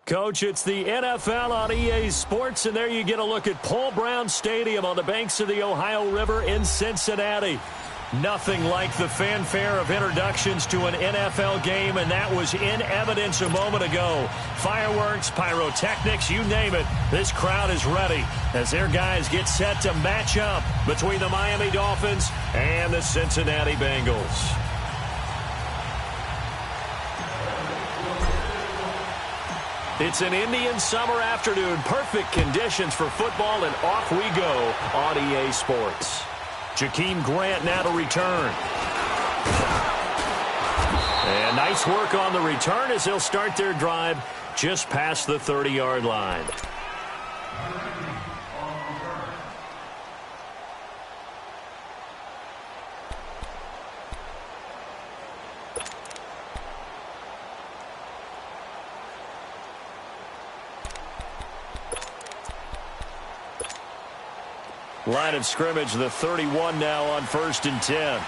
Coach, it's the NFL on EA Sports, and there you get a look at Paul Brown Stadium on the banks of the Ohio River in Cincinnati. Nothing like the fanfare of introductions to an NFL game, and that was in evidence a moment ago. Fireworks, pyrotechnics, you name it. This crowd is ready as their guys get set to match up between the Miami Dolphins and the Cincinnati Bengals. It's an Indian summer afternoon. Perfect conditions for football, and off we go on EA Sports. Jakeem Grant now to return. And nice work on the return as they'll start their drive just past the 30-yard line. Line of scrimmage, the 31 now on 1st and 10.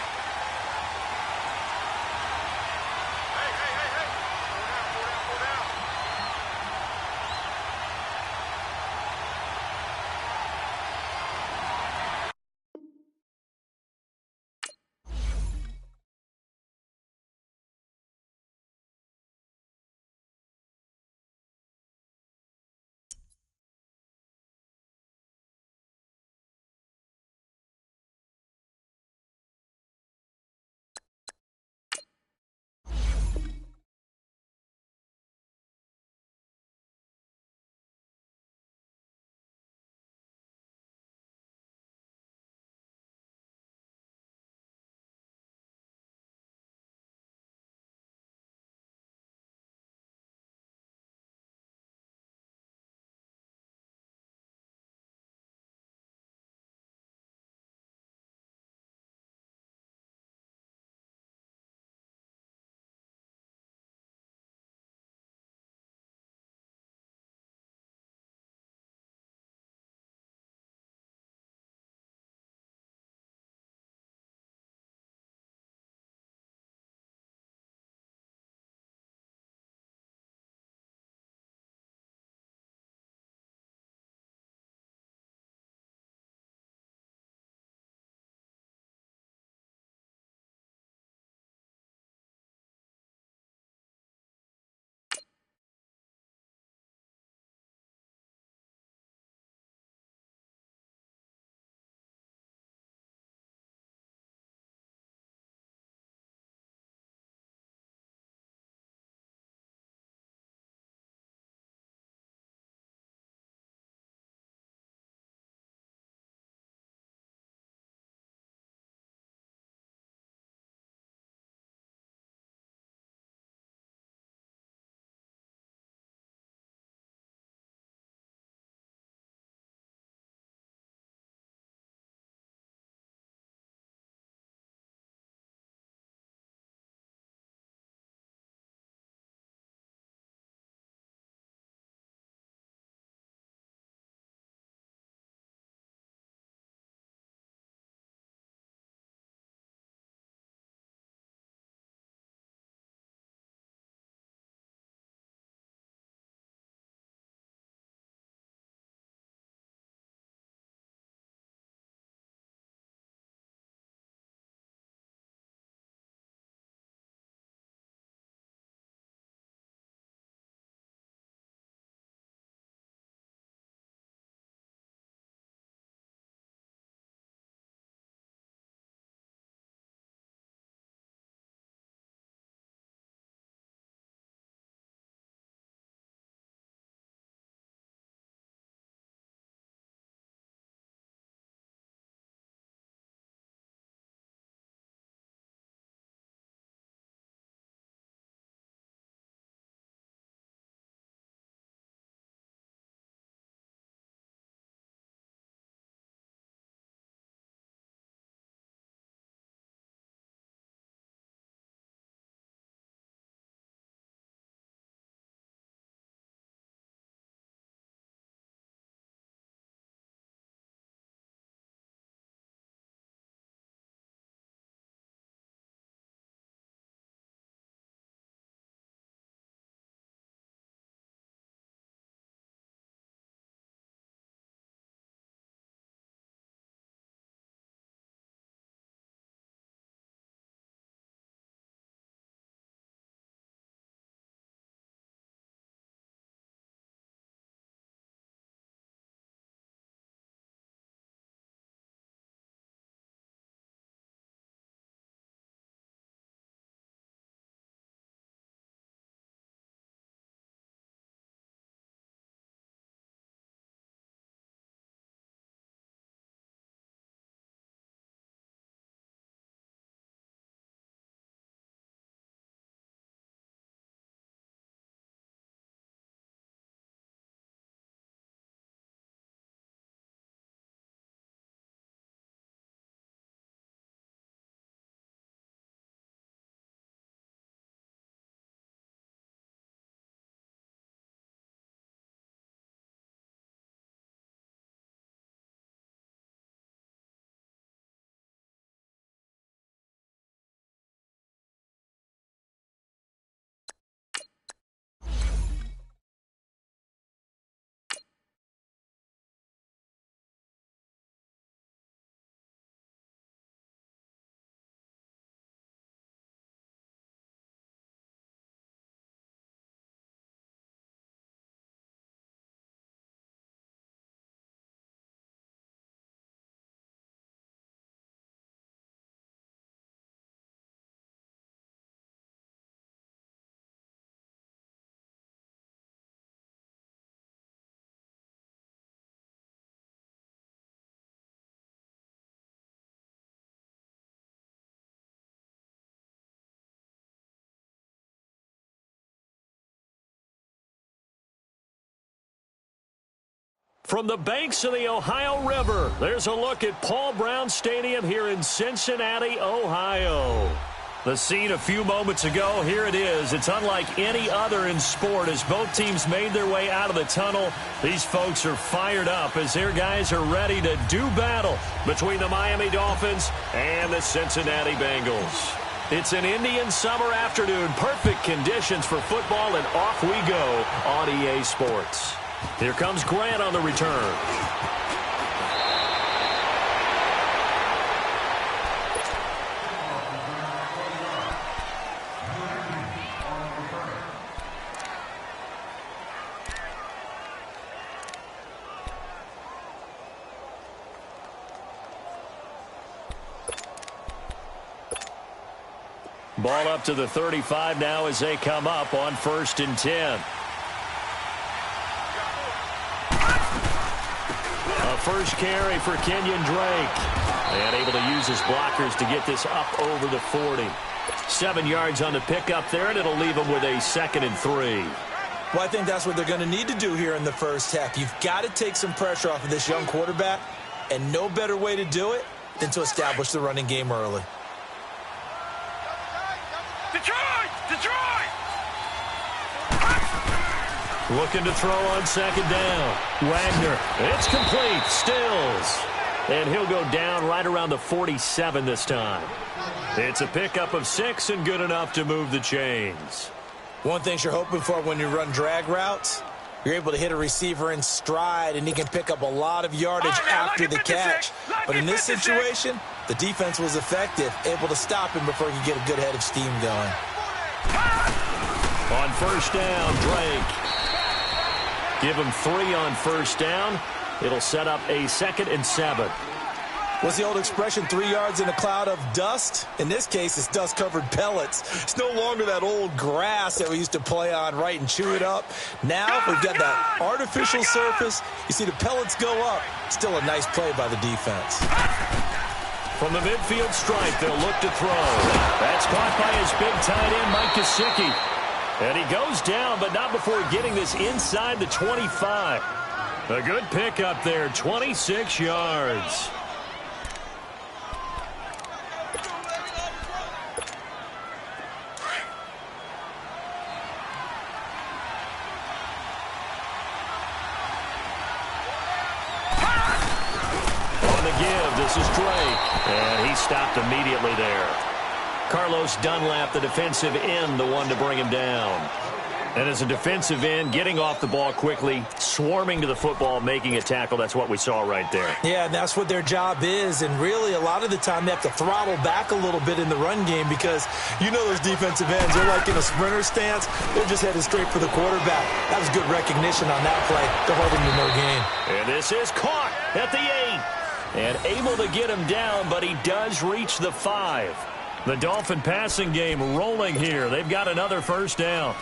From the banks of the Ohio River, there's a look at Paul Brown Stadium here in Cincinnati, Ohio. The scene a few moments ago, here it is. It's unlike any other in sport as both teams made their way out of the tunnel. These folks are fired up as their guys are ready to do battle between the Miami Dolphins and the Cincinnati Bengals. It's an Indian summer afternoon, perfect conditions for football, and off we go on EA Sports. Here comes Grant on the return. Ball up to the 35 now as they come up on 1st and 10. A first carry for Kenyon Drake. And able to use his blockers to get this up over the 40. 7 yards on the pickup there, and it'll leave him with a 2nd and 3. Well, I think that's what they're going to need to do here in the first half. You've got to take some pressure off of this young quarterback, and no better way to do it than to establish the running game early. Detroit! Looking to throw on 2nd down. Wagner, it's complete, Stills. And he'll go down right around the 47 this time. It's a pickup of 6 and good enough to move the chains. One thing you're hoping for when you run drag routes, you're able to hit a receiver in stride, and he can pick up a lot of yardage after the catch. But in this situation, the defense was effective, able to stop him before he could get a good head of steam going. On 1st down, Drake. Give him 3 on 1st down. It'll set up a 2nd and 7. What's the old expression, 3 yards in a cloud of dust? In this case, it's dust-covered pellets. It's no longer that old grass that we used to play on, right, and chew it up. Now we've got that artificial surface. You see the pellets go up. Still a nice play by the defense. From the midfield stripe, they'll look to throw. That's caught by his big tight end, Mike Gesicki. And he goes down, but not before getting this inside the 25. A good pickup there, 26 yards. This is Drake, and he stopped immediately there. Carlos Dunlap, the defensive end, the one to bring him down. And as a defensive end, getting off the ball quickly, swarming to the football, making a tackle, that's what we saw right there. Yeah, and that's what their job is, and really a lot of the time they have to throttle back a little bit in the run game because you know those defensive ends, they're like in a sprinter stance, they're just headed straight for the quarterback. That was good recognition on that play to hold him to no gain. And this is caught at the 8. And able to get him down, but he does reach the 5. The Dolphin passing game rolling here. They've got another 1st down.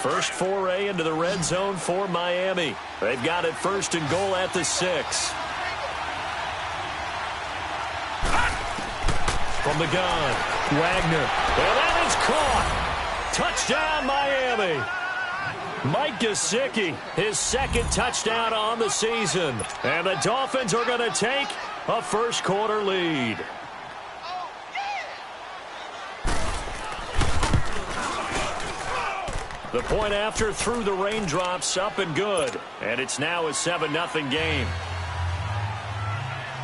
First foray into the red zone for Miami. They've got it 1st and goal at the 6. From the gun, Wagner. And that is caught. Touchdown, Miami. Mike Gesicki, his 2nd touchdown on the season. And the Dolphins are going to take a first-quarter lead. The point after through the raindrops, up and good. And it's now a 7-0 game.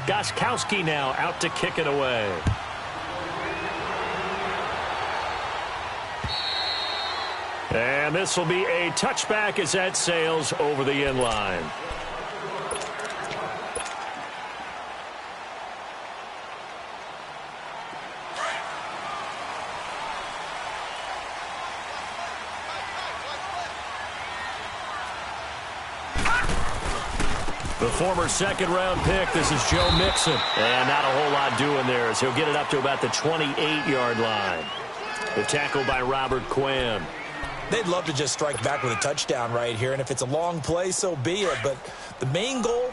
Gostkowski now out to kick it away. And this will be a touchback as that sails over the end line. The former 2nd-round pick, this is Joe Mixon. And not a whole lot doing there as he'll get it up to about the 28-yard line. The tackle by Robert Quinn. They'd love to just strike back with a touchdown right here, and if it's a long play, so be it. But the main goal,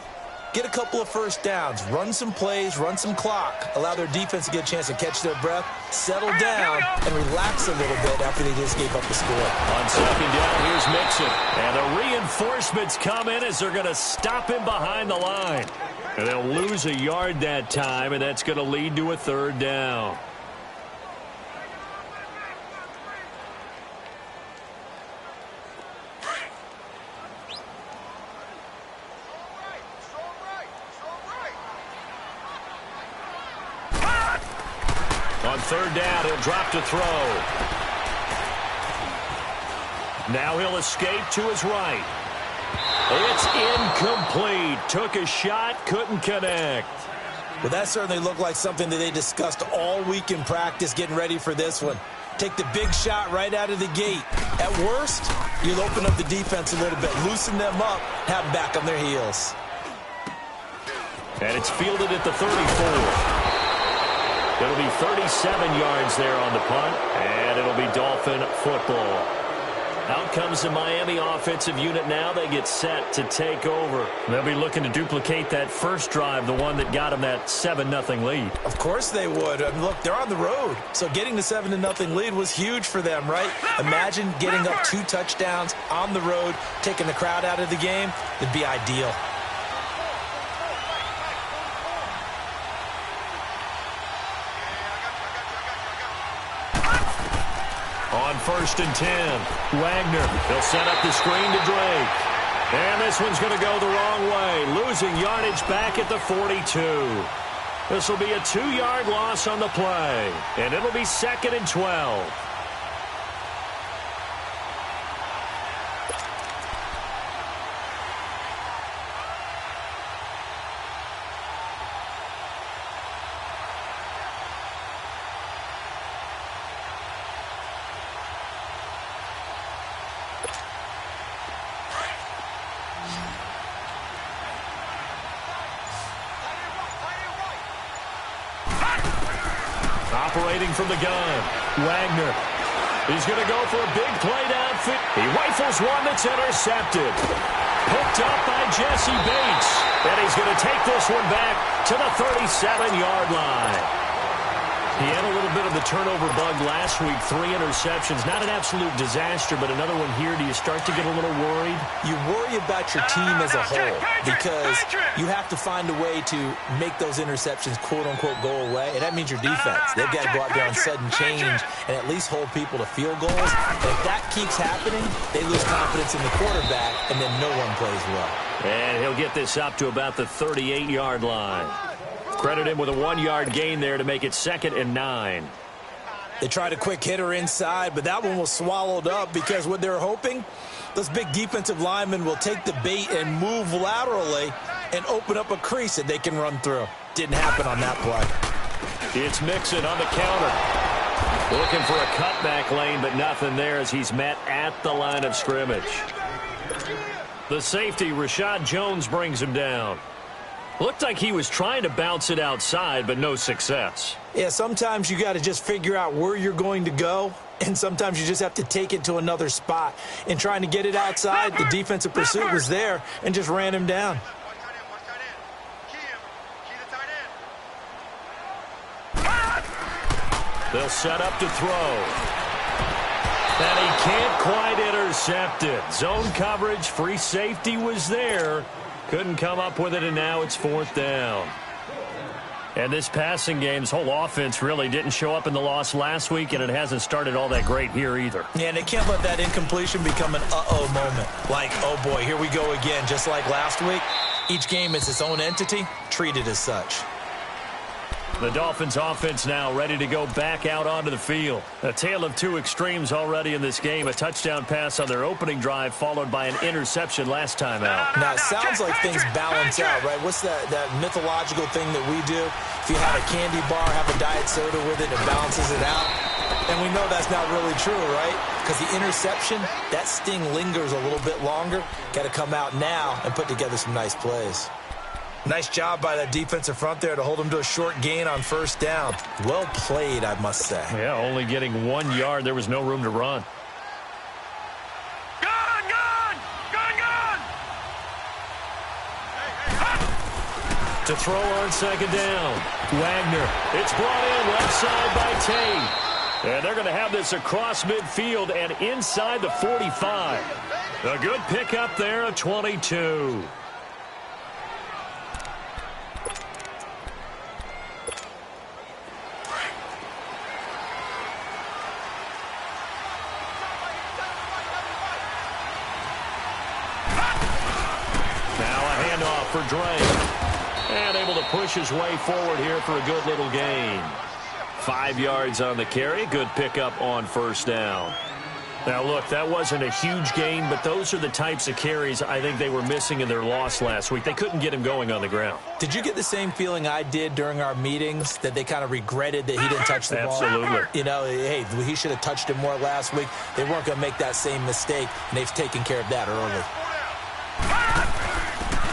get a couple of first downs, run some plays, run some clock, allow their defense to get a chance to catch their breath, settle down, and relax a little bit after they just gave up the score. On second down, here's Mixon. And the reinforcements come in as they're going to stop him behind the line. And they'll lose a yard that time, and that's going to lead to a third down. On third down, he'll drop to throw. Now he'll escape to his right. It's incomplete. Took a shot, couldn't connect. Well, that certainly looked like something that they discussed all week in practice getting ready for this one. Take the big shot right out of the gate. At worst, you'll open up the defense a little bit, loosen them up, have them back on their heels. And it's fielded at the 34. It'll be 37 yards there on the punt, and it'll be Dolphin football. Out comes the Miami offensive unit now. They get set to take over. They'll be looking to duplicate that first drive, the one that got them that 7-0 lead. Of course they would. I mean, look, they're on the road. So getting the 7-0 lead was huge for them, right? Imagine getting up 2 touchdowns on the road, taking the crowd out of the game. It'd be ideal. On 1st and 10, Wagner. He'll set up the screen to Drake. And this one's going to go the wrong way, losing yardage back at the 42. This will be a 2-yard loss on the play, and it'll be 2nd and 12. Operating from the gun, Wagner. He's going to go for a big play downfield. He rifles one that's intercepted. Picked up by Jesse Bates. And he's going to take this one back to the 37-yard line. He had a little bit of the turnover bug last week, 3 interceptions. Not an absolute disaster, but another one here. Do you start to get a little worried? You worry about your team as a whole because you have to find a way to make those interceptions, quote-unquote, go away, and that means your defense. They've got to go out there on sudden change and at least hold people to field goals. And if that keeps happening, they lose confidence in the quarterback, and then no one plays well. And he'll get this up to about the 38-yard line. Credit him with a 1-yard gain there to make it 2nd and 9. They tried a quick hitter inside, but that one was swallowed up because what they're hoping, those big defensive linemen will take the bait and move laterally and open up a crease that they can run through. Didn't happen on that play. It's Mixon on the counter. Looking for a cutback lane, but nothing there as he's met at the line of scrimmage. The safety, Rashad Jones, brings him down. Looked like he was trying to bounce it outside, but no success. Yeah, sometimes you got to just figure out where you're going to go, and sometimes you just have to take it to another spot. And trying to get it outside, the defensive pursuit was there and just ran him down. They'll set up to throw. And he can't quite intercept it. Zone coverage, free safety was there. Couldn't come up with it, and now it's 4th down. And this passing game's whole offense really didn't show up in the loss last week, and it hasn't started all that great here either. Yeah, and they can't let that incompletion become an uh-oh moment. Like, oh boy, here we go again, just like last week. Each game is its own entity, treated as such. The Dolphins offense now ready to go back out onto the field. A tale of 2 extremes already in this game. A touchdown pass on their opening drive followed by an interception last time out. Now, it sounds like things balance out, right? What's that mythological thing that we do? If you have a candy bar, have a diet soda with it, it balances it out. And we know that's not really true, right? Because the interception, that sting lingers a little bit longer. Got to come out now and put together some nice plays. Nice job by that defensive front there to hold him to a short gain on 1st down. Well played, I must say. Yeah, only getting 1 yard. There was no room to run. To throw on second down. Wagner. It's brought in left side by Tate. And they're going to have this across midfield and inside the 45. A good pickup there of 22. For Drake. And able to push his way forward here for a good little gain. 5 yards on the carry. Good pickup on first down. Now, look, that wasn't a huge gain, but those are the types of carries I think they were missing in their loss last week. They couldn't get him going on the ground. Did you get the same feeling I did during our meetings, that they kind of regretted that he didn't touch the ball? Absolutely. You know, hey, he should have touched it more last week. They weren't going to make that same mistake, and they've taken care of that early.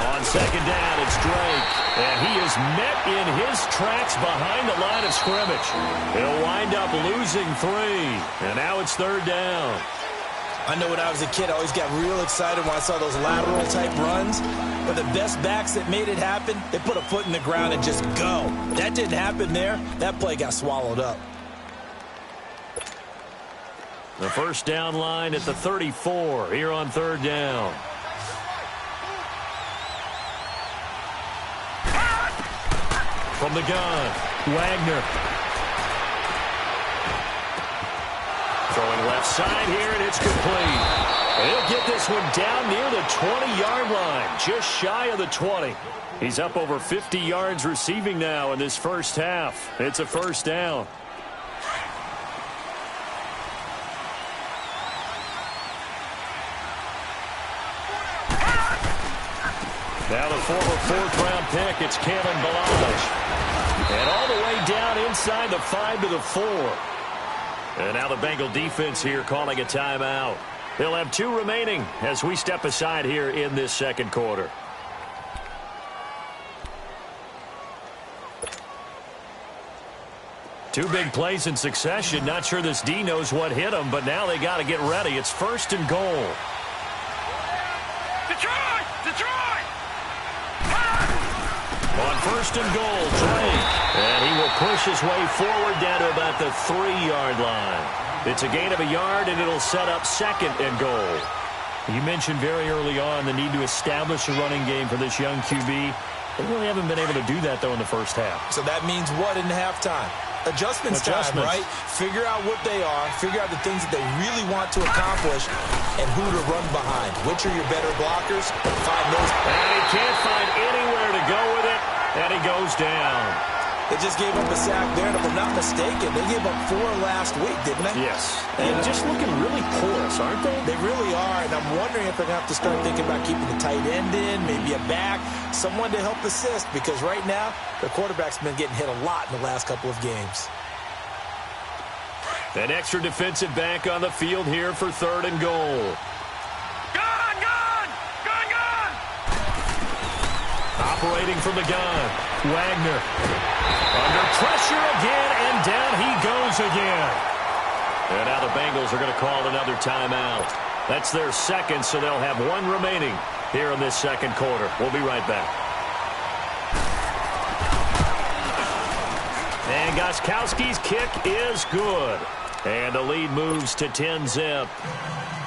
On second down, it's Drake. And he is met in his tracks behind the line of scrimmage. He'll wind up losing 3. And now it's third down. I know when I was a kid, I always got real excited when I saw those lateral-type runs. But the best backs that made it happen, they put a foot in the ground and just go. That didn't happen there. That play got swallowed up. The first down line at the 34 here on third down. From the gun, Wagner. Throwing left side here, and it's complete. And he'll get this one down near the 20-yard line, just shy of the 20. He's up over 50 yards receiving now in this first half. It's a first down. Now the former fourth-round pick, it's Kemikalmbalinsce. And all the way down inside the 5 to the 4. And now the Bengal defense here calling a timeout. They'll have 2 remaining as we step aside here in this second quarter. Two big plays in succession. Not sure this D knows what hit him, but now they got to get ready. It's first and goal. On first and goal, Drake. And he will push his way forward down to about the 3-yard line. It's a gain of a yard, and it'll set up second and goal. You mentioned very early on the need to establish a running game for this young QB. They really haven't been able to do that, though, in the first half. So that means what in halftime? Adjustments time, right? Figure out what they are, figure out the things that they really want to accomplish, and who to run behind. Which are your better blockers? Find those. And he can't find anywhere to go with it, and he goes down. They just gave up a sack there, and if I'm not mistaken, they gave up 4 last week, didn't they? Yes. And just looking really porous, aren't they? They really are, and I'm wondering if they're going to have to start thinking about keeping the tight end in, maybe a back, someone to help assist, because right now, the quarterback's been getting hit a lot in the last couple of games. An extra defensive back on the field here for third and goal. Gun! Operating from the gun, Wagner. Under pressure again, and down he goes again. And now the Bengals are going to call another timeout. That's their second, so they'll have 1 remaining here in this second quarter. We'll be right back. And Gostkowski's kick is good. And the lead moves to 10-zip.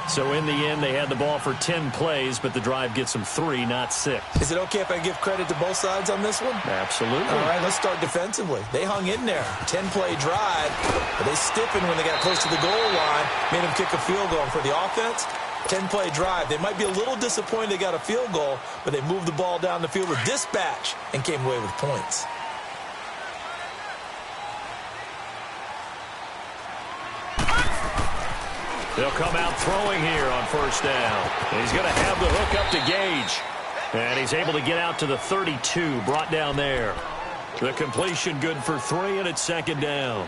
So in the end, they had the ball for 10 plays, but the drive gets them 3, not 6. Is it okay if I give credit to both sides on this one? Absolutely. All right, let's start defensively. They hung in there. 10-play drive, but they stiffened when they got close to the goal line, made them kick a field goal. And for the offense, 10-play drive. They might be a little disappointed they got a field goal, but they moved the ball down the field with dispatch and came away with points. They'll come out throwing here on first down. And he's going to have the hook up to Gage. And he's able to get out to the 32, brought down there. The completion good for 3, and it's second down.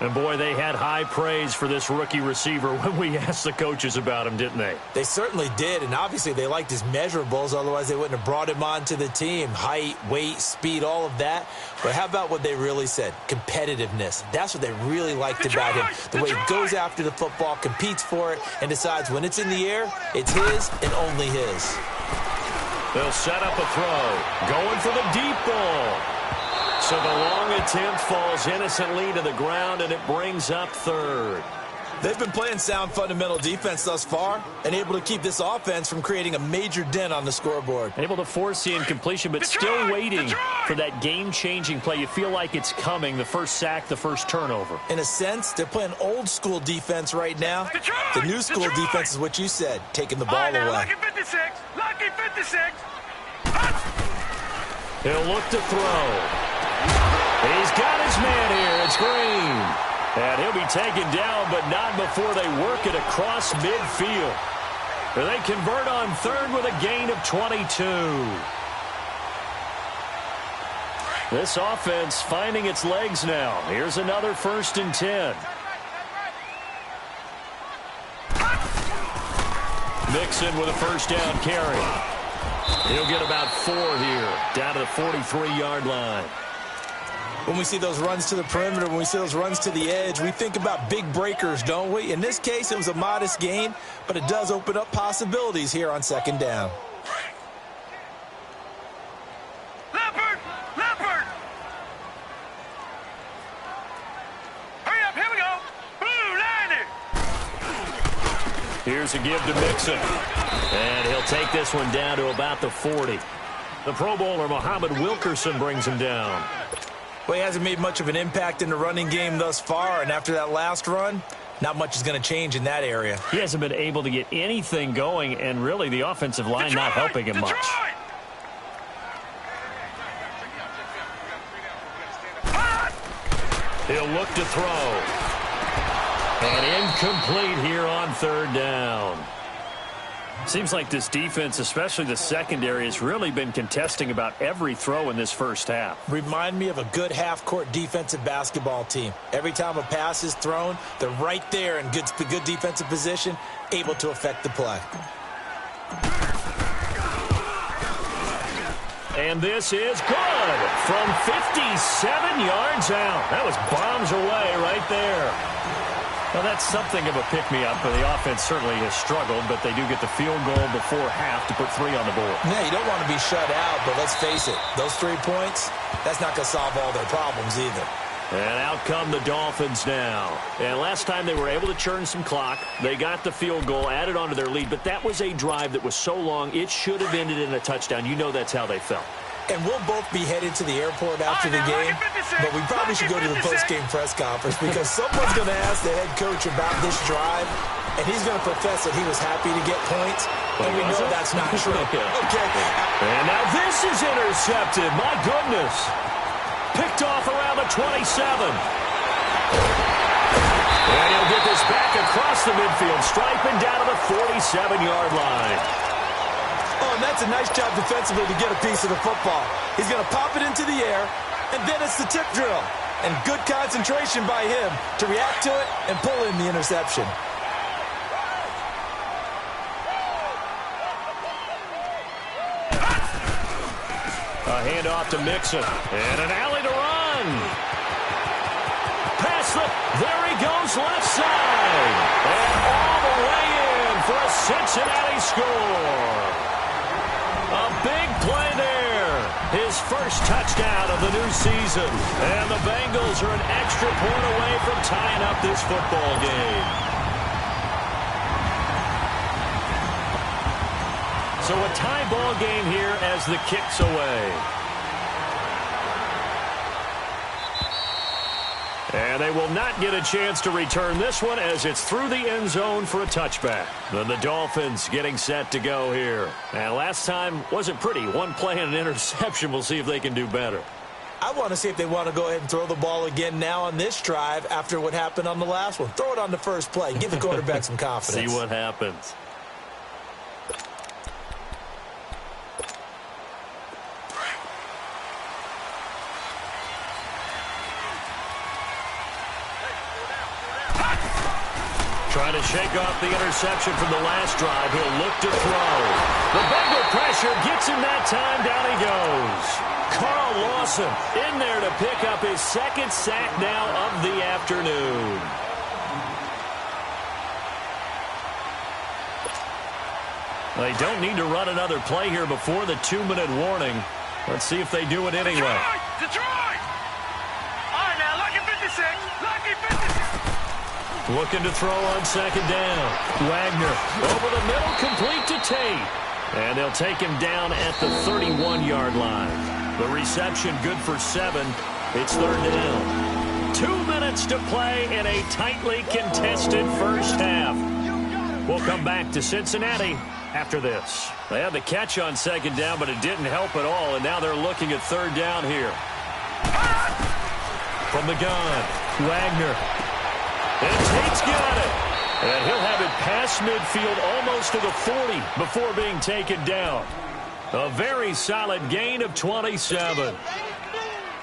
And, boy, they had high praise for this rookie receiver when we asked the coaches about him, didn't they? They certainly did, and obviously they liked his measurables. Otherwise, they wouldn't have brought him onto the team. Height, weight, speed, all of that. But how about what they really said? Competitiveness. That's what they really liked about him. The way he goes after the football, competes for it, and decides when it's in the air, it's his and only his. They'll set up a throw. Going for the deep ball. So the long attempt falls innocently to the ground, and it brings up third. They've been playing sound fundamental defense thus far and able to keep this offense from creating a major dent on the scoreboard. Able to force the incompletion, but still waiting for that game-changing play. You feel like it's coming, the first sack, the first turnover. In a sense, they're playing old-school defense right now. The new school defense is what you said, taking the ball away. Lucky 56. Lucky 56. He'll look to throw. He's got his man here. It's Green. And he'll be taken down, but not before they work it across midfield. They convert on third with a gain of 22. This offense finding its legs now. Here's another 1st and 10. Mixon with a first down carry. He'll get about 4 here, down to the 43-yard line. When we see those runs to the perimeter, when we see those runs to the edge, we think about big breakers, don't we? In this case, it was a modest gain, but it does open up possibilities here on 2nd down. Leopard! Leopard! Hurry up, here we go! Blue liner! Here's a give to Mixon. And he'll take this one down to about the 40. The Pro Bowler, Muhammad Wilkerson, brings him down. Well, he hasn't made much of an impact in the running game thus far, and after that last run, not much is going to change in that area. He hasn't been able to get anything going, and really the offensive line not helping him much. He'll look to throw. And incomplete here on 3rd down. Seems like this defense, especially the secondary, has really been contesting about every throw in this first half. Remind me of a good half-court defensive basketball team. Every time a pass is thrown, they're right there in good defensive position, able to affect the play. And this is good from 57 yards out. That was bombs away right there. Well, that's something of a pick-me-up. The offense certainly has struggled, but they do get the field goal before half to put 3 on the board. Yeah, you don't want to be shut out, but let's face it, those 3 points, that's not going to solve all their problems either. And out come the Dolphins now. And last time they were able to churn some clock. They got the field goal, added on to their lead, but that was a drive that was so long, it should have ended in a touchdown. You know that's how they felt. And we'll both be headed to the airport after the game, but we probably should go to the post-game press conference because someone's going to ask the head coach about this drive, and he's going to profess that he was happy to get points, and we know that's not true. Okay. And now this is intercepted. My goodness. Picked off around the 27. And he'll get this back across the midfield stripe and down to the 47-yard line. Oh, and that's a nice job defensively to get a piece of the football. He's going to pop it into the air, and then it's the tip drill. And good concentration by him to react to it and pull in the interception. A handoff to Mixon. And an alley to run. There he goes left side. And all the way in for a Cincinnati score. A big play there. His first touchdown of the new season. And the Bengals are an extra point away from tying up this football game. So a tie ball game here as the kick's away. And they will not get a chance to return this one as it's through the end zone for a touchback. Then the Dolphins getting set to go here. And last time wasn't pretty. One play and an interception. We'll see if they can do better. I want to see if they want to go ahead and throw the ball again now on this drive after what happened on the last one. Throw it on the first play. Give the quarterback some confidence. See what happens. Trying to shake off the interception from the last drive. He'll look to throw. The Bengal pressure gets him that time. Down he goes. Carl Lawson in there to pick up his second sack now of the afternoon. They don't need to run another play here before the 2-minute warning. Let's see if they do it anyway. Detroit! All right, now, lucky 56. Lucky 56. Looking to throw on second down. Wagner over the middle, complete to Tate. And they'll take him down at the 31-yard line. The reception good for 7. It's third down. 2 minutes to play in a tightly contested first half. We'll come back to Cincinnati after this. They had the catch on second down, but it didn't help at all, and now they're looking at third down here. From the gun, Wagner. And Tate's got it. And he'll have it past midfield almost to the 40 before being taken down. A very solid gain of 27.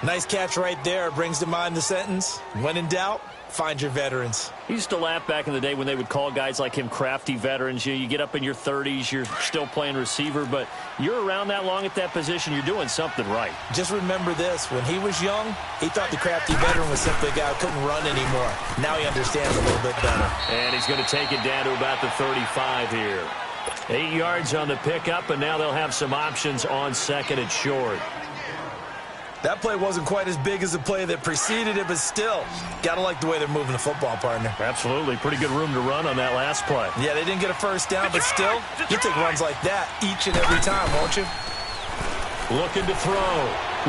Nice catch right there. Brings to mind the sentence, when in doubt, find your veterans. He used to laugh back in the day when they would call guys like him crafty veterans. You get up in your 30s, you're still playing receiver, but you're around that long at that position, you're doing something right. Just remember this. When he was young, he thought the crafty veteran was simply a guy who couldn't run anymore. Now he understands a little bit better. And he's going to take it down to about the 35 here. 8 yards on the pickup, and now they'll have some options on second and short. That play wasn't quite as big as the play that preceded it, but still, got to like the way they're moving the football, partner. Absolutely. Pretty good room to run on that last play. Yeah, they didn't get a first down, but still, you take runs like that each and every time, won't you? Looking to throw.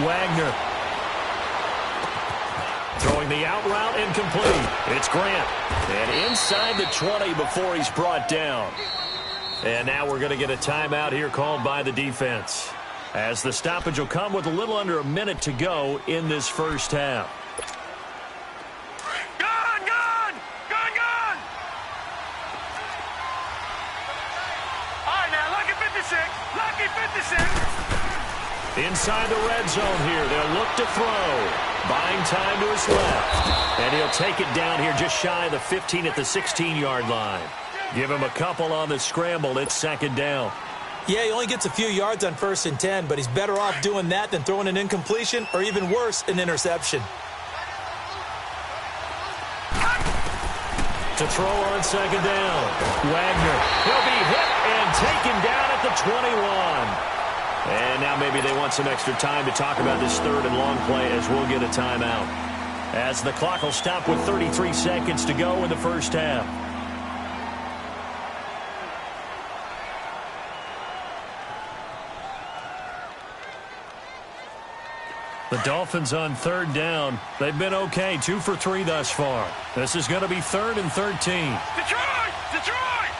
Wagner. Throwing the out route incomplete. It's Grant. And inside the 20 before he's brought down. And now we're going to get a timeout here called by the defense, as the stoppage will come with a little under a minute to go in this first half. Gun! Gun! Gun! Gun! All right, now, lucky 56. Lucky 56. Inside the red zone here, they'll look to throw. Buying time to his left. And he'll take it down here just shy of the 15 at the 16-yard line. Give him a couple on the scramble. It's second down. Yeah, he only gets a few yards on 1st and 10, but he's better off doing that than throwing an incompletion or even worse, an interception. To throw on second down. Wagner. He'll be hit and taken down at the 21. And now maybe they want some extra time to talk about this third and long play, as we'll get a timeout, as the clock will stop with 33 seconds to go in the first half. The Dolphins on third down. They've been okay, 2 for 3 thus far. This is going to be 3rd and 13. Detroit! Detroit!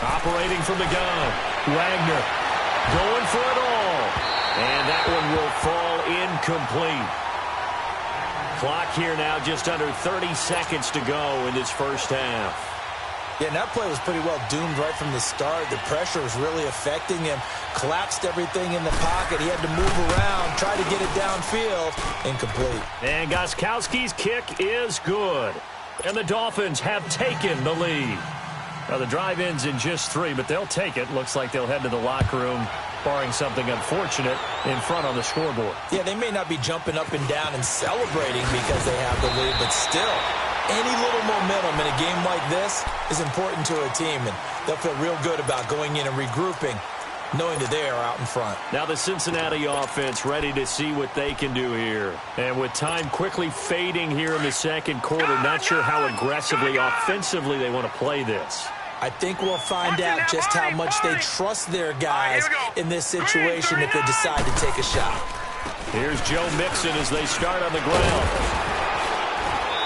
Operating from the gun. Wagner going for it all. And that one will fall incomplete. Clock here now just under 30 seconds to go in this first half. Yeah, and that play was pretty well doomed right from the start. The pressure was really affecting him. Collapsed everything in the pocket. He had to move around, try to get it downfield. Incomplete. And Gostkowski's kick is good. And the Dolphins have taken the lead. Now, the drive ends in just 3, but they'll take it. Looks like they'll head to the locker room, barring something unfortunate, in front on the scoreboard. Yeah, they may not be jumping up and down and celebrating because they have the lead, but still, any little momentum in a game like this is important to a team, and they'll feel real good about going in and regrouping, knowing that they are out in front. Now the Cincinnati offense ready to see what they can do here. And with time quickly fading here in the second quarter, not sure how aggressively, offensively they want to play this. I think we'll find out just how much they trust their guys in this situation if they decide to take a shot. Here's Joe Mixon as they start on the ground.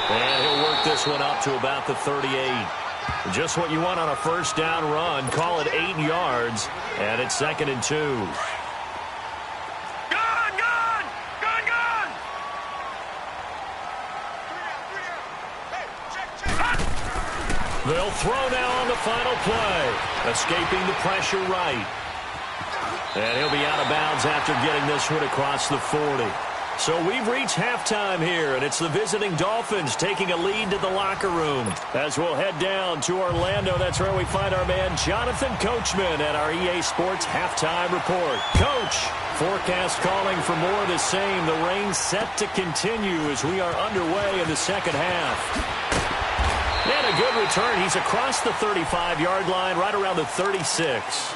And he'll work this one up to about the 38. Just what you want on a first down run. Call it 8 yards, and it's 2nd and 2. Gun! Gun! Gun! Gun! They'll throw now on the final play. Escaping the pressure right. And he'll be out of bounds after getting this one across the 40. So we've reached halftime here, and it's the visiting Dolphins taking a lead to the locker room. As we'll head down to Orlando, that's where we find our man Jonathan Coachman at our EA Sports Halftime Report. Coach, forecast calling for more of the same. The rain set to continue as we are underway in the second half. And a good return. He's across the 35-yard line, right around the 36.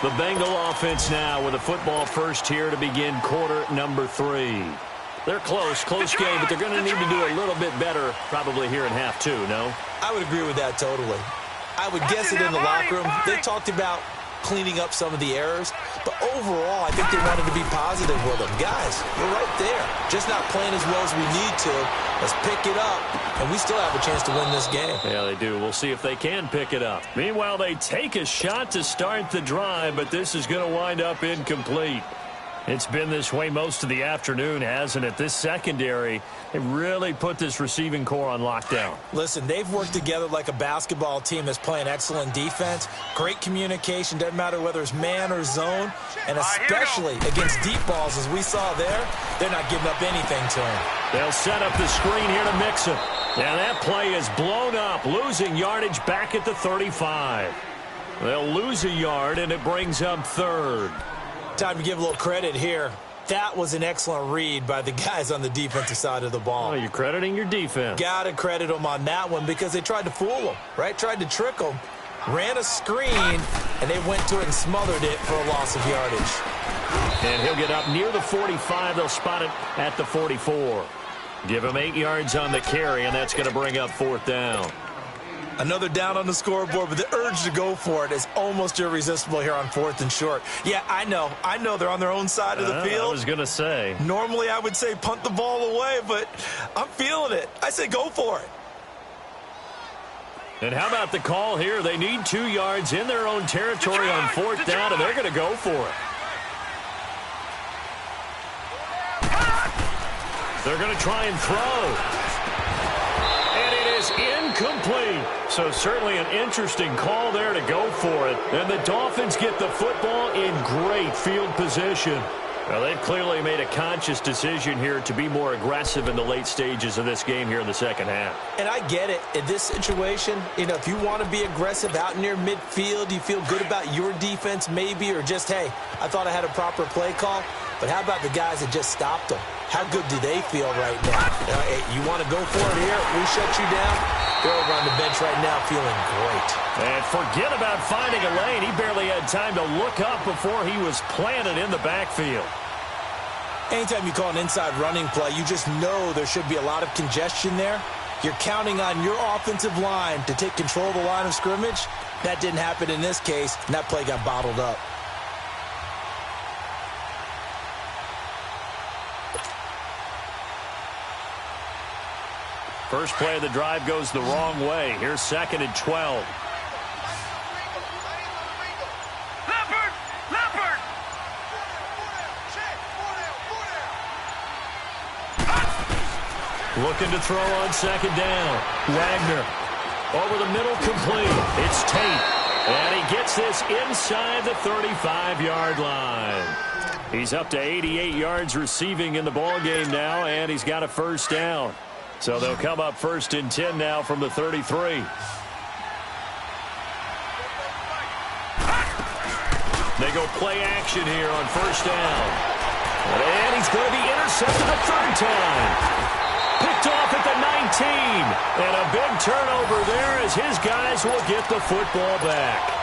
The Bengal offense now with a football first here to begin quarter number 3. They're close game, but they're going to need to do a little bit better probably here in half 2, no? I would agree with that totally. I would guess it in the locker room. They talked about cleaning up some of the errors, but overall, I think they wanted to be positive with them. Guys, we're right there. Just not playing as well as we need to. Let's pick it up, and we still have a chance to win this game. Yeah, they do. We'll see if they can pick it up. Meanwhile, they take a shot to start the drive, but this is going to wind up incomplete. It's been this way most of the afternoon, hasn't it? This secondary, they really put this receiving core on lockdown. Listen, they've worked together like a basketball team that's playing excellent defense. Great communication, doesn't matter whether it's man or zone. And especially against deep balls, as we saw there, they're not giving up anything to them. They'll set up the screen here to mix it. Now that play is blown up, losing yardage back at the 35. They'll lose a yard, and it brings up third. Time to give a little credit here. That was an excellent read by the guys on the defensive side of the ball. Oh, you're crediting your defense. Got to credit them on that one because they tried to fool them, right? Tried to trick them. Ran a screen, and they went to it and smothered it for a loss of yardage. And he'll get up near the 45. They'll spot it at the 44. Give him 8 yards on the carry, and that's going to bring up 4th down. Another down on the scoreboard, but the urge to go for it is almost irresistible here on 4th and short. Yeah, I know they're on their own side of the field. I was going to say. Normally I would say punt the ball away, but I'm feeling it. I say go for it. And how about the call here? They need 2 yards in their own territory on 4th down, and they're going to go for it. They're going to try and throw. Incomplete. So certainly an interesting call there to go for it. And the Dolphins get the football in great field position. Well, they've clearly made a conscious decision here to be more aggressive in the late stages of this game here in the second half. And I get it. In this situation, if you want to be aggressive out near midfield, you feel good about your defense maybe, or just, hey, I thought I had a proper play call. But how about the guys that just stopped them? How good do they feel right now? Hey, you want to go for it here? We shut you down? They're over on the bench right now feeling great. And forget about finding a lane. He barely had time to look up before he was planted in the backfield. Anytime you call an inside running play, you just know there should be a lot of congestion there. You're counting on your offensive line to take control of the line of scrimmage. That didn't happen in this case, and that play got bottled up. First play of the drive goes the wrong way. Here's 2nd and 12. Leopard! Looking to throw on 2nd down. Wagner over the middle, complete. It's Tate. And he gets this inside the 35-yard line. He's up to 88 yards receiving in the ballgame now, and he's got a first down. So they'll come up 1st and 10 now from the 33. They go play action here on 1st down. And he's going to be intercepted a 3rd time. Picked off at the 19. And a big turnover there as his guys will get the football back.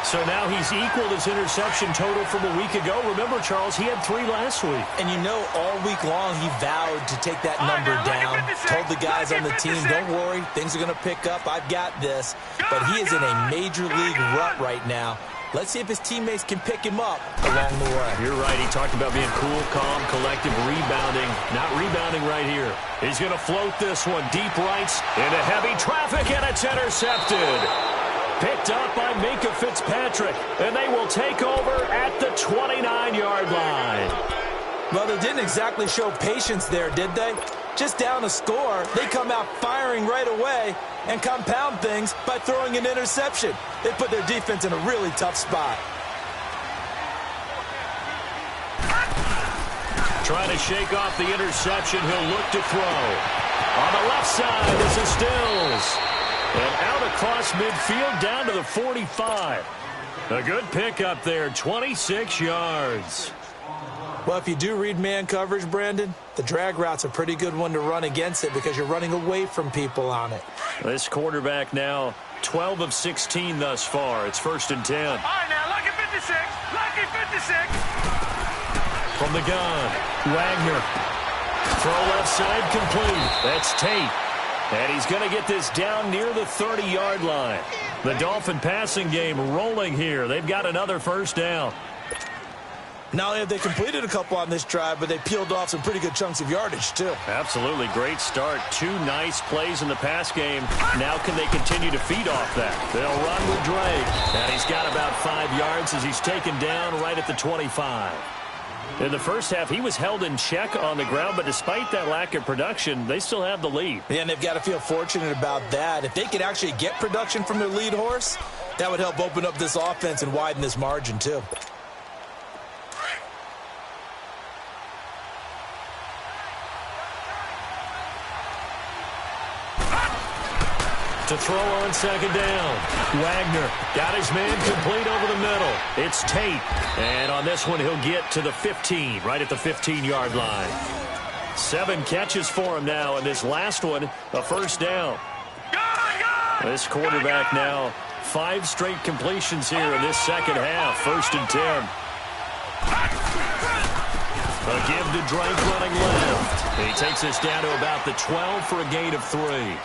So now he's equaled his interception total from a week ago. Remember, Charles, he had 3 last week. And all week long he vowed to take that number down. Told the guys on the team, don't worry, things are going to pick up. I've got this. But he is in a major league rut right now. Let's see if his teammates can pick him up along the way. You're right. He talked about being cool, calm, collective, rebounding. Not rebounding right here. He's going to float this one deep right into heavy traffic, and it's intercepted. Picked up by Minkah Fitzpatrick, and they will take over at the 29-yard line. Well, they didn't exactly show patience there, did they? Just down a score, they come out firing right away and compound things by throwing an interception. They put their defense in a really tough spot. Trying to shake off the interception, he'll look to throw. On the left side, this is Stills. And out across midfield down to the 45. A good pickup there, 26 yards. Well, if you do read man coverage, Brandon, the drag route's a pretty good one to run against it because you're running away from people on it. This quarterback now 12 of 16 thus far. It's 1st and 10. All right, now, lucky 56. Lucky 56. From the gun, Wagner. Throw left side complete. That's Tate. And he's going to get this down near the 30-yard line. The Dolphin passing game rolling here. They've got another first down. Not only have they completed a couple on this drive, but they peeled off some pretty good chunks of yardage, too. Absolutely great start. 2 nice plays in the pass game. Now can they continue to feed off that? They'll run with Drake. And he's got about 5 yards as he's taken down right at the 25. In the first half, he was held in check on the ground, but despite that lack of production, they still have the lead. Yeah, and they've got to feel fortunate about that. If they could actually get production from their lead horse, that would help open up this offense and widen this margin, too. To throw on second down. Wagner got his man complete over the middle. It's Tate. And on this one, he'll get to the 15, right at the 15-yard line. 7 catches for him now, and this last one, a first down. This quarterback now, 5 straight completions here in this second half. 1st and 10. A give to Drake running left. He takes us down to about the 12 for a gain of 3.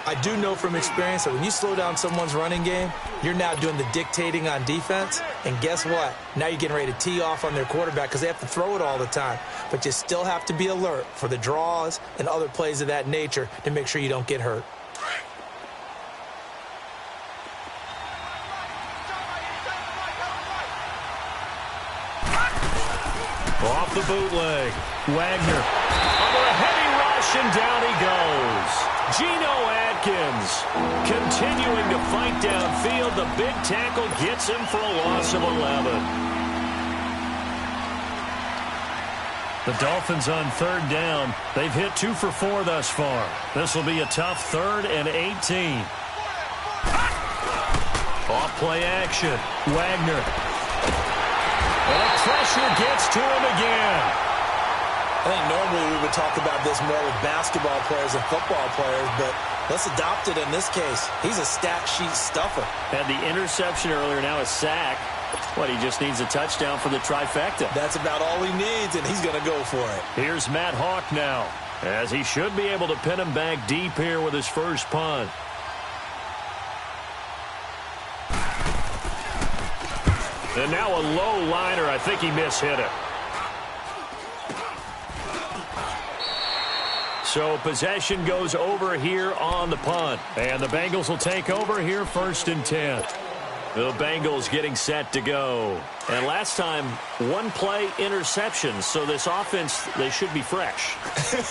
I do know from experience that when you slow down someone's running game, you're now doing the dictating on defense. And guess what? Now you're getting ready to tee off on their quarterback because they have to throw it all the time. But you still have to be alert for the draws and other plays of that nature to make sure you don't get hurt. Off the bootleg. Wagner under a heavy rush, and down he goes. Geno Atkins continuing to fight downfield. The big tackle gets him for a loss of 11. The Dolphins on 3rd down. They've hit 2 for 4 thus far. This will be a tough 3rd and 18. Off play action. Wagner. And the pressure gets to him again. I think normally we would talk about this more with basketball players and football players, but let's adopt it in this case. He's a stat sheet stuffer. Had the interception earlier, now a sack. What, he just needs a touchdown for the trifecta. That's about all he needs, and he's going to go for it. Here's Matt Hawk now, as he should be able to pin him back deep here with his first punt. And now a low liner. I think he mishit it. So possession goes over here on the punt. And the Bengals will take over here 1st and 10. The Bengals getting set to go. And last time, 1 play interception. So this offense, they should be fresh.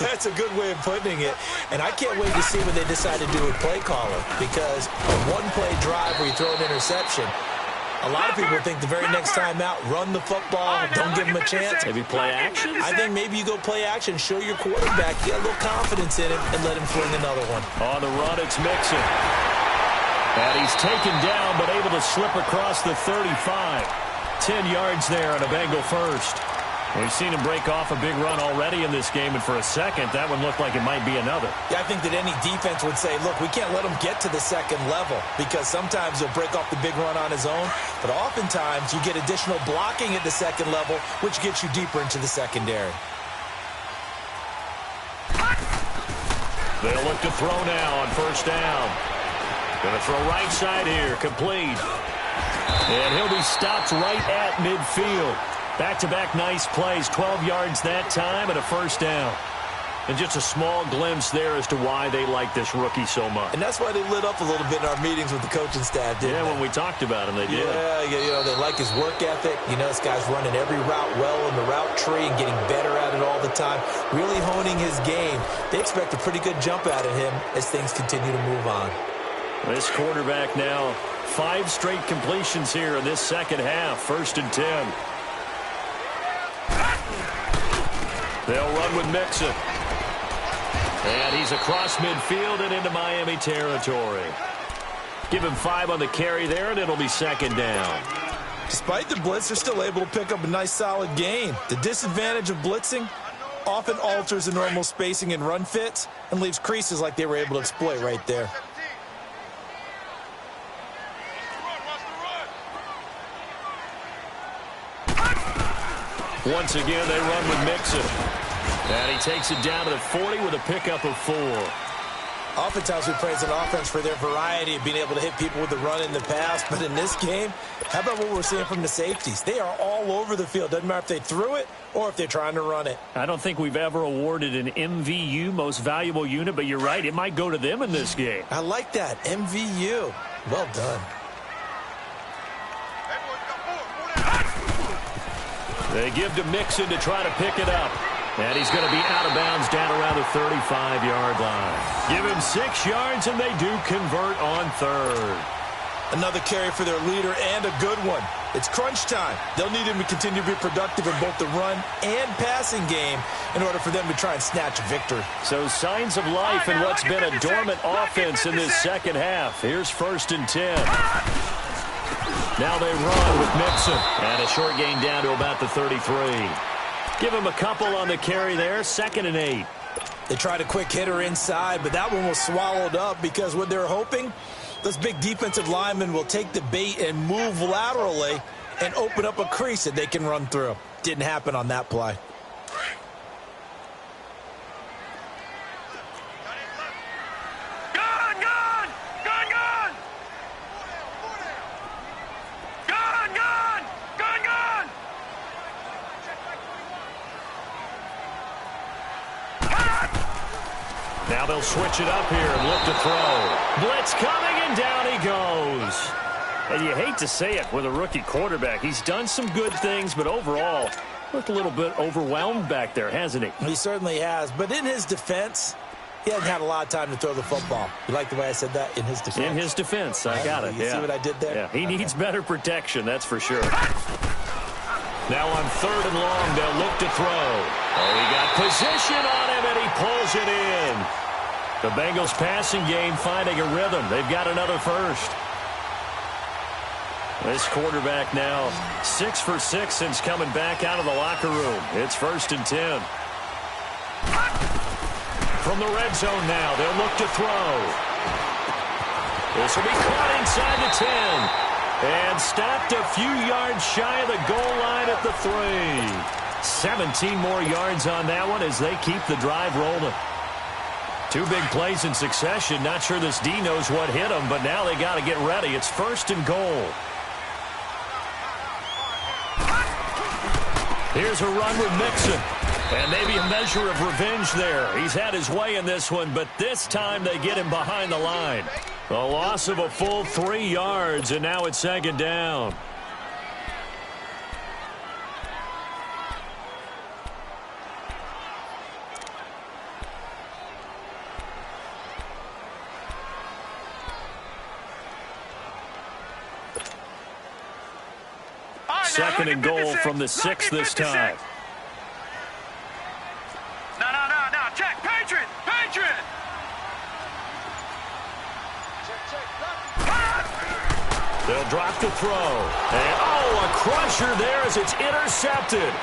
That's a good way of putting it. And I can't wait to see what they decide to do with play caller. Because a 1-play drive where you throw an interception, a lot of people think the very next time out, run the football, don't give him a chance. Maybe play action? I think maybe you go play action, show your quarterback, get a little confidence in him, and let him fling another one. On the run, it's Mixon. And he's taken down, but able to slip across the 35. 10 yards there on a Bengal first. We've seen him break off a big run already in this game, and for a second, that one looked like it might be another. Yeah, I think that any defense would say, look, we can't let him get to the second level because sometimes he'll break off the big run on his own, but oftentimes you get additional blocking at the second level, which gets you deeper into the secondary. They'll look to throw now on 1st down. Going to throw right side here, complete. And he'll be stopped right at midfield. Back-to-back nice plays, 12 yards that time and a 1st down. And just a small glimpse there as to why they like this rookie so much. And that's why they lit up a little bit in our meetings with the coaching staff, didn't they? When we talked about him, they did. Yeah, you know, they like his work ethic. You know, this guy's running every route well in the route tree and getting better at it all the time, really honing his game. They expect a pretty good jump out of him as things continue to move on. This quarterback now, 5 straight completions here in this second half, 1st and 10. They'll run with Mixon. And he's across midfield and into Miami territory. Give him 5 on the carry there, and it'll be 2nd down. Despite the blitz, they're still able to pick up a nice solid gain. The disadvantage of blitzing often alters the normal spacing and run fits and leaves creases like they were able to exploit right there. Once again, they run with Mixon. And he takes it down to the 40 with a pickup of 4. Oftentimes we praise an offense for their variety of being able to hit people with the run in the pass. But in this game, how about what we're seeing from the safeties? They are all over the field. Doesn't matter if they threw it or if they're trying to run it. I don't think we've ever awarded an MVU, most valuable unit, but you're right, it might go to them in this game. I like that, MVU. Well done. They give to Mixon to try to pick it up. And he's going to be out of bounds down around the 35-yard line. Give him 6 yards, and they do convert on 3rd. Another carry for their leader and a good one. It's crunch time. They'll need him to continue to be productive in both the run and passing game in order for them to try and snatch a victory. So signs of life in what's been a dormant offense in this second half. Here's 1st and 10. Now they run with Mixon. And a short gain down to about the 33. Give him a couple on the carry there. 2nd and 8. They tried a quick hitter inside, but that one was swallowed up because what they're hoping, those big defensive linemen will take the bait and move laterally and open up a crease that they can run through. Didn't happen on that play. Now they'll switch it up here and look to throw. Blitz coming, and down he goes. And you hate to say it with a rookie quarterback. He's done some good things, but overall, looked a little bit overwhelmed back there, hasn't he? He certainly has. But in his defense, he hasn't had a lot of time to throw the football. You like the way I said that? In his defense? In his defense. I got it. You see what I did there? Yeah, he needs better protection, that's for sure. Now on 3rd and long, they'll look to throw. Oh, he got position on him, and he pulls it in. The Bengals passing game finding a rhythm. They've got another first. This quarterback now 6 for 6 since coming back out of the locker room. It's 1st and 10. From the red zone now, they'll look to throw. This will be caught inside the 10. And stopped a few yards shy of the goal line at the 3. 17 more yards on that one as they keep the drive rolling. 2 big plays in succession. Not sure this D knows what hit them, but now they got to get ready. It's 1st and goal. Here's a run with Mixon. And maybe a measure of revenge there. He's had his way in this one, but this time they get him behind the line. A loss of a full 3 yards, and now it's 2nd down. Second and goal from the 6 this time. No. Check. Patriot. They'll drop to throw. And, a crusher there as it's intercepted.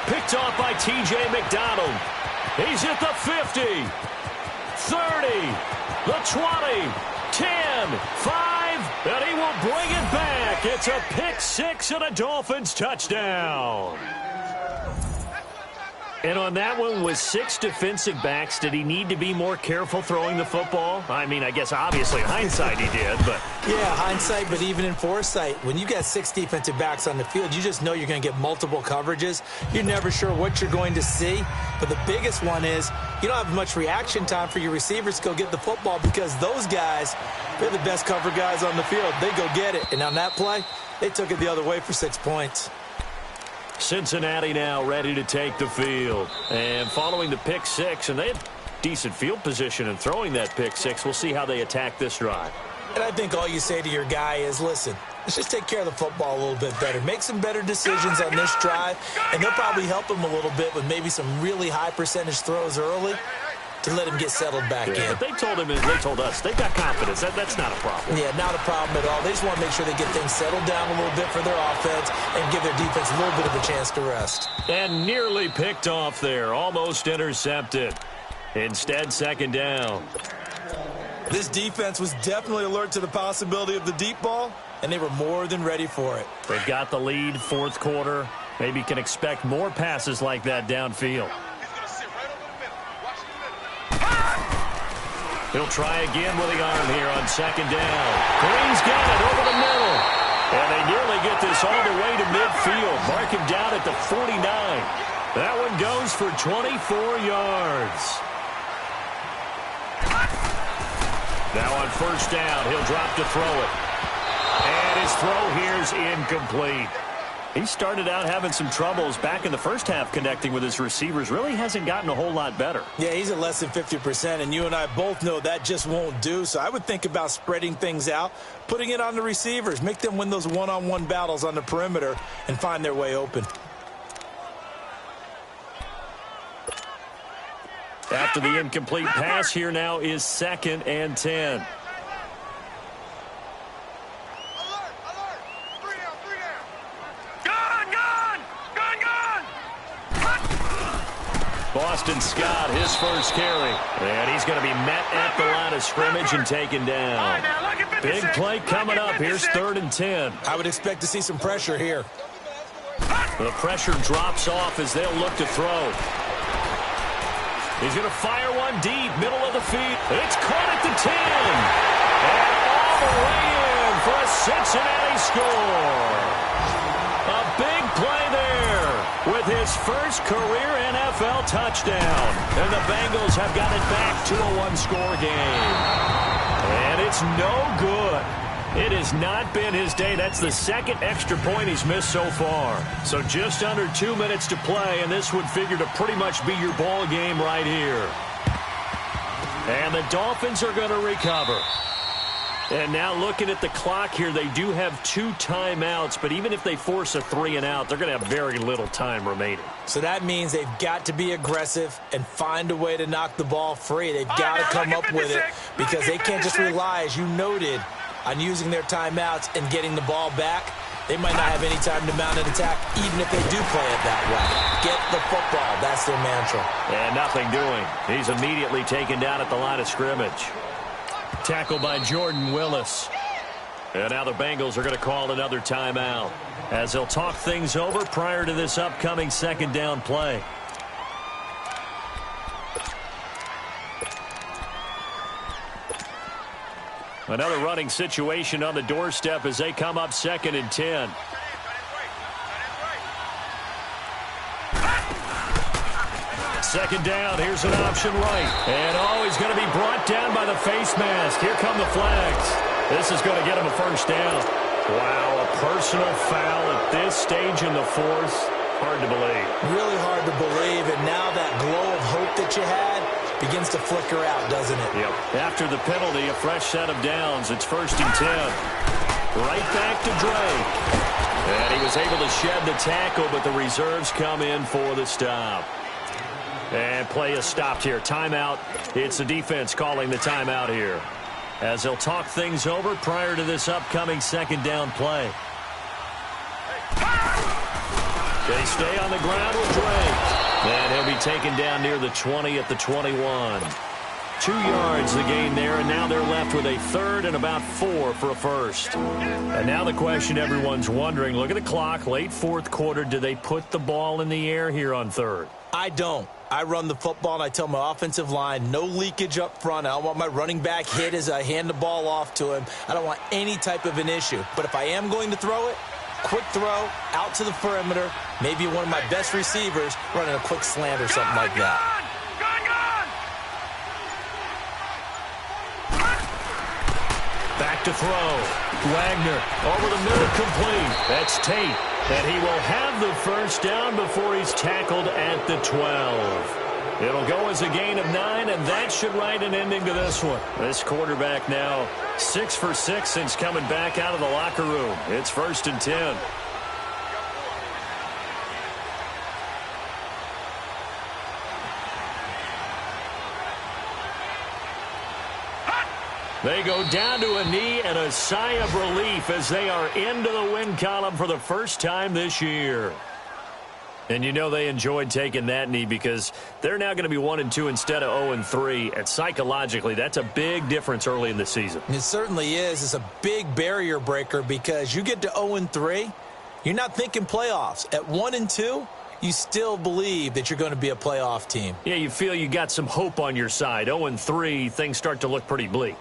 Picked off by T.J. McDonald. He's at the 50, 30, the 20, 10, 5, and he will bring it back. It's a pick 6 and a Dolphins touchdown. And on that one, with 6 defensive backs, did he need to be more careful throwing the football? I mean, I guess obviously in hindsight he did, but... Yeah, hindsight, but even in foresight, when you got 6 defensive backs on the field, you just know you're going to get multiple coverages. You're never sure what you're going to see. But the biggest one is you don't have much reaction time for your receivers to go get the football because those guys, they're the best cover guys on the field. They go get it. And on that play, they took it the other way for 6 points. Cincinnati now ready to take the field. And following the pick 6, and they had decent field position in throwing that pick 6. We'll see how they attack this drive. And I think all you say to your guy is, listen, let's just take care of the football a little bit better. Make some better decisions on this drive, and they'll probably help him a little bit with maybe some really high percentage throws early to let him get settled back in. But they told us, they've got confidence. That's not a problem. Yeah, not a problem at all. They just want to make sure they get things settled down a little bit for their offense and give their defense a little bit of a chance to rest. And nearly picked off there, almost intercepted. Instead, second down. This defense was definitely alert to the possibility of the deep ball, and they were more than ready for it. They've got the lead, fourth quarter. Maybe can expect more passes like that downfield. He'll try again with the arm here on second down. Green's got it over the middle. And they nearly get this all the way to midfield. Mark him down at the 49. That one goes for 24 yards. Now on first down, he'll drop to throw it. And his throw here's incomplete. He started out having some troubles back in the first half connecting with his receivers. Really hasn't gotten a whole lot better. Yeah, he's at less than 50%, and you and I both know that just won't do. So I would think about spreading things out, putting it on the receivers, make them win those one-on-one battles on the perimeter and find their way open. After the incomplete pass, here now is 2nd and 10. Boston Scott, his first carry. And he's going to be met at the line of scrimmage and taken down. Big play coming up. Here's 3rd and 10. I would expect to see some pressure here. The pressure drops off as they'll look to throw. He's going to fire one deep, middle of the field. It's caught at the 10. And all the way in for a Cincinnati score. A big play there with his first career NFL touchdown. And the Bengals have got it back to a one-score game. And it's no good. It has not been his day. That's the second extra point he's missed so far. So just under 2 minutes to play, and this would figure to pretty much be your ball game right here. And the Dolphins are going to recover. And now looking at the clock here, they do have 2 timeouts, but even if they force a 3-and-out, they're going to have very little time remaining. So that means they've got to be aggressive and find a way to knock the ball free. They've got to come up with it because they can't just rely, as you noted, on using their timeouts and getting the ball back. They might not have any time to mount an attack, even if they do play it that way. Get the football. That's their mantra. And nothing doing. He's immediately taken down at the line of scrimmage. Tackled by Jordan Willis. And now the Bengals are going to call another timeout as they'll talk things over prior to this upcoming second down play. Another running situation on the doorstep as they come up 2nd and 10. Second down, here's an option right. And he's going to be brought down by the face mask. Here come the flags. This is going to get him a first down. Wow, a personal foul at this stage in the fourth. Hard to believe. Really hard to believe, and now that glow of hope that you had begins to flicker out, doesn't it? Yep. After the penalty, a fresh set of downs. It's 1st and 10. Right back to Drake. And he was able to shed the tackle, but the reserves come in for the stop. And play is stopped here. Timeout. It's the defense calling the timeout here as they'll talk things over prior to this upcoming second down play. They stay on the ground with Drake. And he'll be taken down near the 20 at the 21. 2 yards the gain there, and now they're left with a 3rd and about 4 for a first. And now the question everyone's wondering, look at the clock, late fourth quarter, do they put the ball in the air here on 3rd? I don't. I run the football, and I tell my offensive line, no leakage up front. I don't want my running back hit as I hand the ball off to him. I don't want any type of an issue. But if I am going to throw it, quick throw, out to the perimeter, maybe one of my best receivers running a quick slant or something like that. Back to throw. Wagner over the middle, complete. That's Tate. And he will have the first down before he's tackled at the 12. It'll go as a gain of 9, and that should write an ending to this one. This quarterback now 6 for 6 since coming back out of the locker room. It's 1st and 10. They go down to a knee and a sigh of relief as they are into the win column for the first time this year. And you know they enjoyed taking that knee because they're now going to be 1-2 instead of 0-3. And psychologically, that's a big difference early in the season. It certainly is. It's a big barrier breaker because you get to 0-3, you're not thinking playoffs. At 1-2, you still believe that you're going to be a playoff team. Yeah, you feel you got some hope on your side. 0-3, things start to look pretty bleak.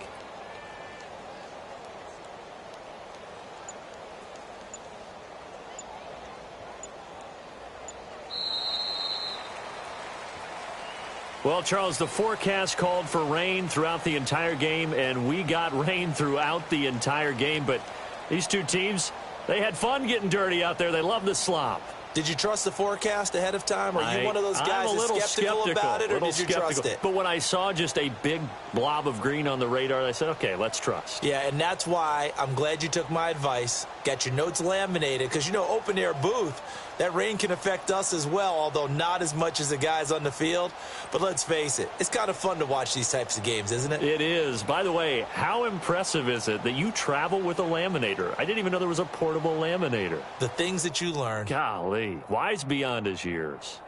Well, Charles, the forecast called for rain throughout the entire game, and we got rain throughout the entire game. But these two teams, they had fun getting dirty out there. They love the slop. Did you trust the forecast ahead of time? Are you one of those guys that's skeptical about it, or did you trust it? But when I saw just a big blob of green on the radar, I said, okay, let's trust. Yeah, and that's why I'm glad you took my advice. Got your notes laminated because, you know, open-air booth, that rain can affect us as well, although not as much as the guys on the field. But let's face it, it's kind of fun to watch these types of games, isn't it? It is. By the way, how impressive is it that you travel with a laminator? I didn't even know there was a portable laminator. The things that you learn. Golly, wise beyond his years.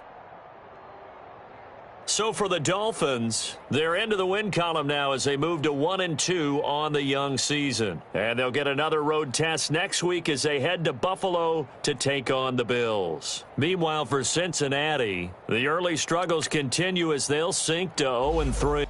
So for the Dolphins, they're into the win column now as they move to 1-2 on the young season. And they'll get another road test next week as they head to Buffalo to take on the Bills. Meanwhile, for Cincinnati, the early struggles continue as they'll sink to 0-3.